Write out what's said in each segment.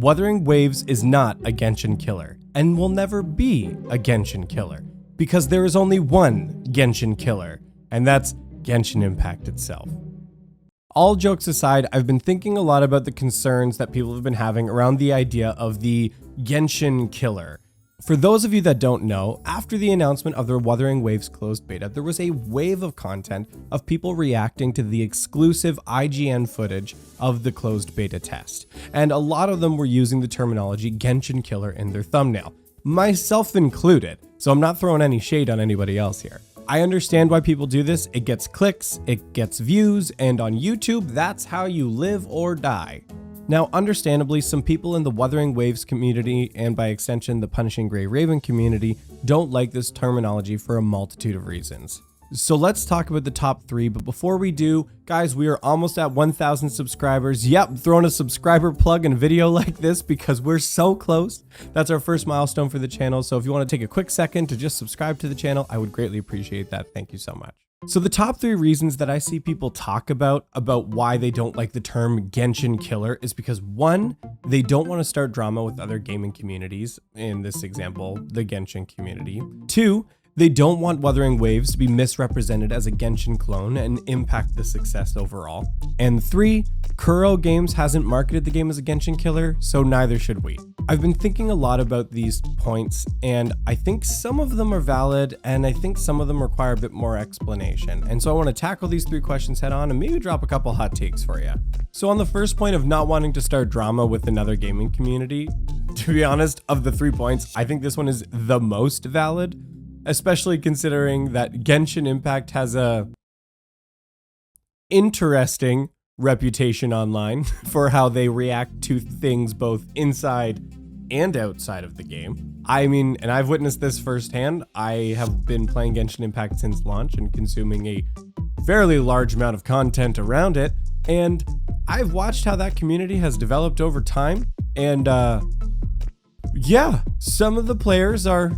Wuthering Waves is not a Genshin killer, and will never be a Genshin killer, because there is only one Genshin killer, and that's Genshin Impact itself. All jokes aside, I've been thinking a lot about the concerns that people have been having around the idea of the Genshin killer. For those of you that don't know, after the announcement of the Wuthering Waves closed beta, there was a wave of content of people reacting to the exclusive IGN footage of the closed beta test, and a lot of them were using the terminology Genshin killer in their thumbnail, myself included, so I'm not throwing any shade on anybody else here. I understand why people do this. It gets clicks, it gets views, and on YouTube, that's how you live or die. Now, understandably, some people in the Wuthering Waves community, and by extension the Punishing Grey Raven community, don't like this terminology for a multitude of reasons. So let's talk about the top 3, but before we do, guys, we are almost at 1,000 subscribers. Yep, throwing a subscriber plug in a video like this because we're so close. That's our first milestone for the channel, so if you want to take a quick second to just subscribe to the channel, I would greatly appreciate that. Thank you so much. So the top 3 reasons that I see people talk about why they don't like the term Genshin killer is because 1, they don't want to start drama with other gaming communities, in this example, the Genshin community. 2, they don't want Wuthering Waves to be misrepresented as a Genshin clone and impact the success overall. And 3, Kuro Games hasn't marketed the game as a Genshin killer, so neither should we. I've been thinking a lot about these points, and I think some of them are valid, and I think some of them require a bit more explanation. And so I want to tackle these 3 questions head on and maybe drop a couple hot takes for you. So on the first point of not wanting to start drama with another gaming community, to be honest, of the 3 points, I think this one is the most valid, especially considering that Genshin Impact has a interesting reputation online for how they react to things both inside and outside of the game. I mean, and I've witnessed this firsthand. I have been playing Genshin Impact since launch and consuming a fairly large amount of content around it, and I've watched how that community has developed over time, and yeah, some of the players are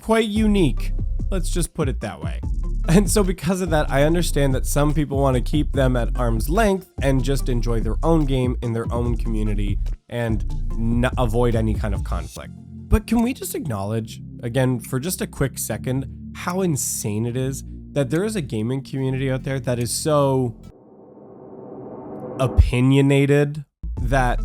quite unique. Let's just put it that way. And so because of that, I understand that some people want to keep them at arm's length and just enjoy their own game in their own community and avoid any kind of conflict. But can we just acknowledge, again, for just a quick second, how insane it is that there is a gaming community out there that is so opinionated that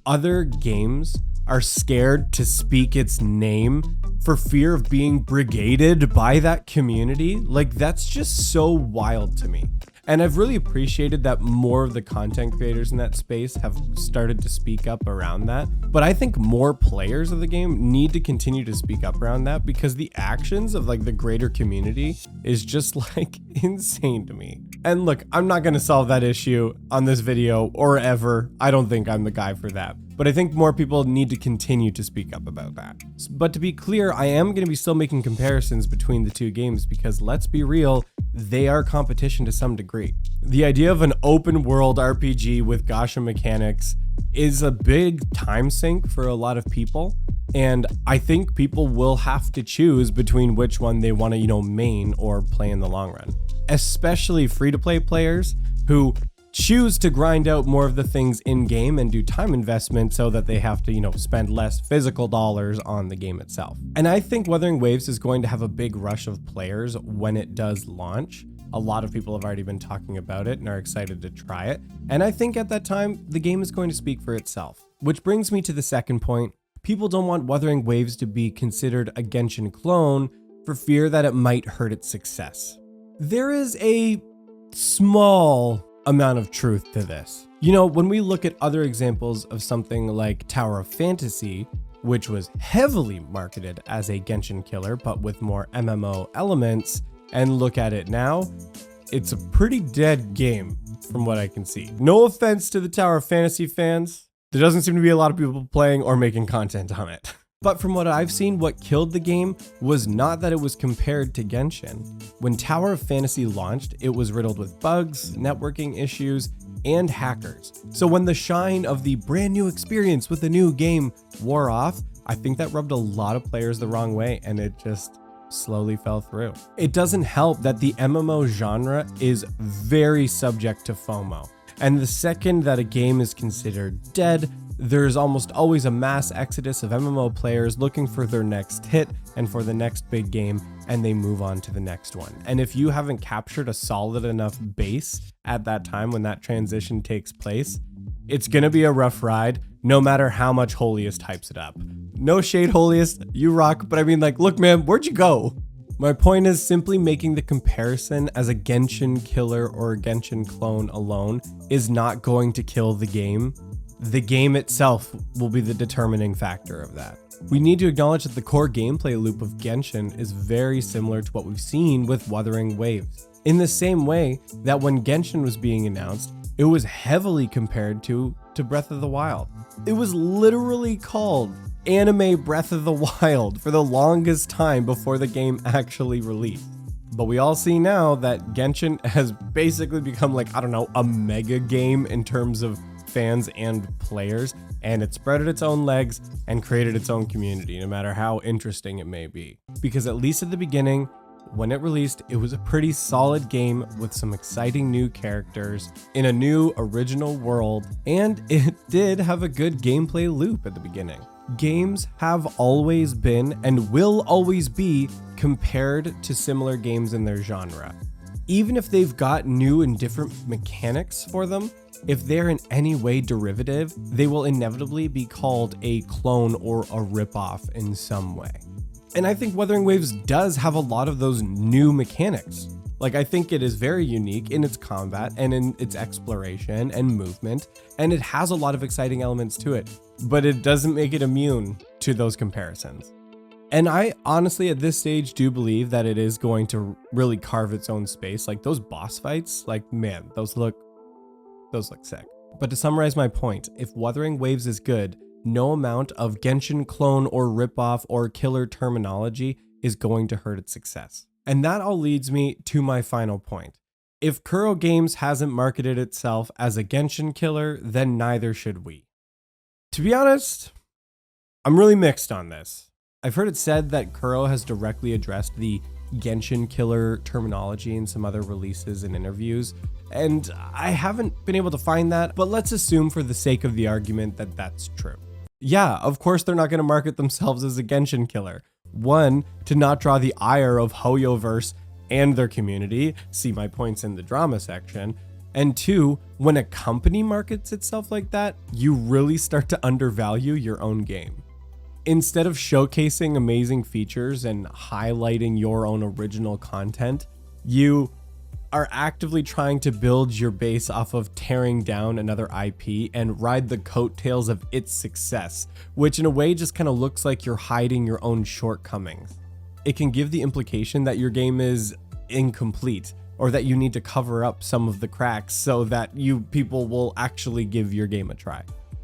other games are scared to speak its name for fear of being brigaded by that community? Like, that's just so wild to me. And I've really appreciated that more of the content creators in that space have started to speak up around that. But I think more players of the game need to continue to speak up around that, because the actions of like the greater community is just like insane to me. And look, I'm not going to solve that issue on this video or ever. I don't think I'm the guy for that. But I think more people need to continue to speak up about that. But to be clear, I am going to be still making comparisons between the 2 games because, let's be real, they are competition to some degree. The idea of an open world RPG with gacha mechanics is a big time sink for a lot of people, and I think people will have to choose between which one they want to, main or play in the long run. Especially free-to-play players who choose to grind out more of the things in game and do time investment so that they have to, spend less physical dollars on the game itself. And I think Wuthering Waves is going to have a big rush of players when it does launch. A lot of people have already been talking about it and are excited to try it. And I think at that time, the game is going to speak for itself. Which brings me to the second point. People don't want Wuthering Waves to be considered a Genshin clone for fear that it might hurt its success. There is a small amount of truth to this. When we look at other examples of something like Tower of Fantasy, which was heavily marketed as a Genshin killer, but with more MMO elements, and look at it now, it's a pretty dead game from what I can see. No offense to the Tower of Fantasy fans. There doesn't seem to be a lot of people playing or making content on it. But from what I've seen, what killed the game was not that it was compared to Genshin. When Tower of Fantasy launched, it was riddled with bugs, networking issues, and hackers. So when the shine of the brand new experience with the new game wore off, I think that rubbed a lot of players the wrong way, and it just slowly fell through. It doesn't help that the MMO genre is very subject to FOMO. And the second that a game is considered dead, there's almost always a mass exodus of MMO players looking for their next hit and for the next big game, and they move on to the next one. And if you haven't captured a solid enough base at that time when that transition takes place, it's gonna be a rough ride, no matter how much Holiest hypes it up. No shade, Holiest, you rock, but I mean, like, look man, where'd you go? My point is simply making the comparison as a Genshin killer or a Genshin clone alone is not going to kill the game. The game itself will be the determining factor of that. We need to acknowledge that the core gameplay loop of Genshin is very similar to what we've seen with Wuthering Waves. In the same way that when Genshin was being announced, it was heavily compared to Breath of the Wild. It was literally called Anime Breath of the Wild for the longest time before the game actually released. But we all see now that Genshin has basically become like, I don't know, a mega game in terms of fans and players, and it spread its own legs and created its own community, no matter how interesting it may be. Because at least at the beginning, when it released, it was a pretty solid game with some exciting new characters in a new original world, and it did have a good gameplay loop at the beginning. Games have always been and will always be compared to similar games in their genre. Even if they've got new and different mechanics for them, if they're in any way derivative, they will inevitably be called a clone or a ripoff in some way. And I think Wuthering Waves does have a lot of those new mechanics. Like, I think it is very unique in its combat and in its exploration and movement, and it has a lot of exciting elements to it, but it doesn't make it immune to those comparisons. And I honestly, at this stage, do believe that it is going to really carve its own space. Like, those boss fights, like, man, those look sick. But to summarize my point, if Wuthering Waves is good, no amount of Genshin clone or ripoff or killer terminology is going to hurt its success. And that all leads me to my final point. If Kuro Games hasn't marketed itself as a Genshin killer, then neither should we. To be honest, I'm really mixed on this. I've heard it said that Kuro has directly addressed the Genshin killer terminology in some other releases and interviews, and I haven't been able to find that, but let's assume for the sake of the argument that that's true. Yeah, of course they're not going to market themselves as a Genshin killer. One, to not draw the ire of Hoyoverse and their community, see my points in the drama section, and two, when a company markets itself like that, you really start to undervalue your own game. Instead of showcasing amazing features and highlighting your own original content, you are actively trying to build your base off of tearing down another IP and ride the coattails of its success, which in a way just kind of looks like you're hiding your own shortcomings. It can give the implication that your game is incomplete or that you need to cover up some of the cracks so that people will actually give your game a try.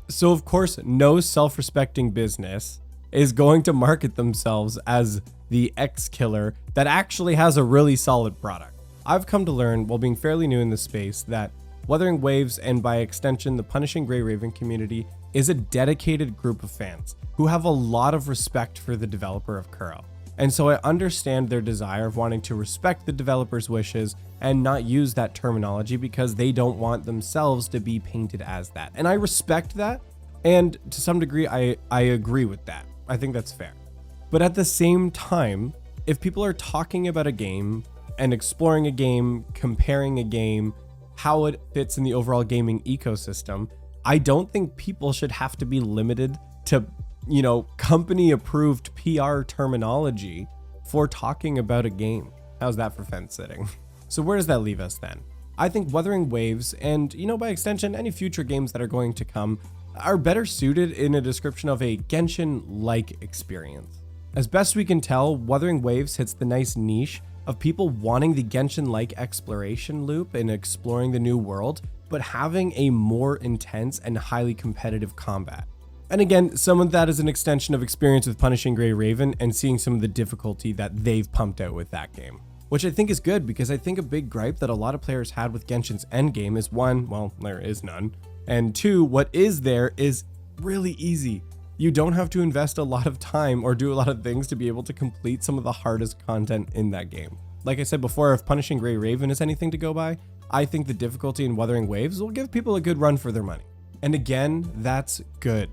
So of course, no self-respecting business is going to market themselves as the X killer that actually has a really solid product. I've come to learn, while being fairly new in this space, that Wuthering Waves, and by extension the Punishing Grey Raven community, is a dedicated group of fans who have a lot of respect for the developer of Kuro. And so I understand their desire of wanting to respect the developer's wishes and not use that terminology because they don't want themselves to be painted as that. And I respect that, and to some degree I agree with that. I think that's fair. But at the same time, if people are talking about a game and exploring a game, comparing a game, how it fits in the overall gaming ecosystem, I don't think people should have to be limited to, company approved PR terminology for talking about a game. How's that for fence sitting? So where does that leave us then? I think Wuthering Waves and, by extension, any future games that are going to come are better suited in a description of a Genshin-like experience. As best we can tell, Wuthering Waves hits the nice niche of people wanting the Genshin-like exploration loop and exploring the new world, but having a more intense and highly competitive combat. And again, some of that is an extension of experience with Punishing Grey Raven and seeing some of the difficulty that they've pumped out with that game. Which I think is good, because I think a big gripe that a lot of players had with Genshin's endgame is one, well, there is none, and two, what is there is really easy. You don't have to invest a lot of time or do a lot of things to be able to complete some of the hardest content in that game. Like I said before, if Punishing Grey Raven is anything to go by, I think the difficulty in Wuthering Waves will give people a good run for their money. And again, that's good.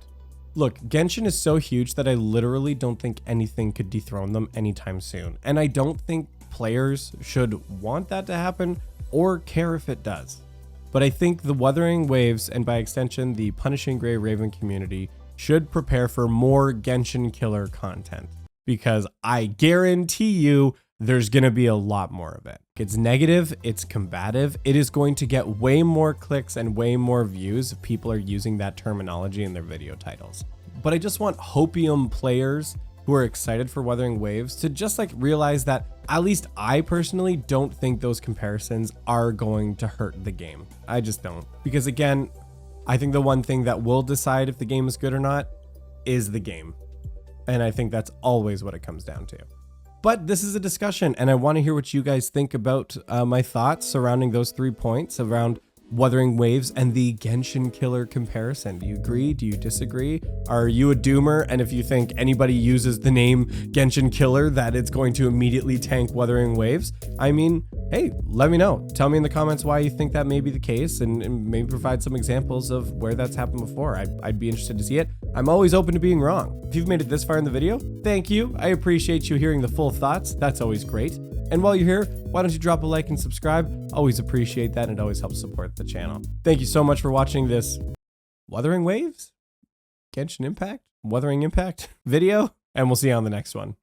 Look, Genshin is so huge that I literally don't think anything could dethrone them anytime soon. And I don't think players should want that to happen or care if it does. But I think the Wuthering Waves, and by extension the Punishing Gray Raven community, should prepare for more Genshin killer content. Because I guarantee you there's going to be a lot more of it. It's negative, it's combative, it is going to get way more clicks and way more views if people are using that terminology in their video titles. But I just want Hopium players who are excited for Wuthering Waves to just like realize that at least I personally don't think those comparisons are going to hurt the game. I just don't. Because again, I think the one thing that will decide if the game is good or not is the game. And I think that's always what it comes down to. But this is a discussion, and I want to hear what you guys think about my thoughts surrounding those 3 points around Wuthering Waves and the Genshin killer comparison. Do you agree? Do you disagree? Are you a doomer? And if you think anybody uses the name Genshin killer, that it's going to immediately tank Wuthering Waves? I mean, hey, let me know. Tell me in the comments why you think that may be the case, and maybe provide some examples of where that's happened before. I'd be interested to see it. I'm always open to being wrong. If you've made it this far in the video, thank you. I appreciate you hearing the full thoughts. That's always great. And while you're here, why don't you drop a like and subscribe? Always appreciate that, and it always helps support the channel. Thank you so much for watching this Wuthering Waves? Genshin Impact? Wuthering Impact video? And we'll see you on the next one.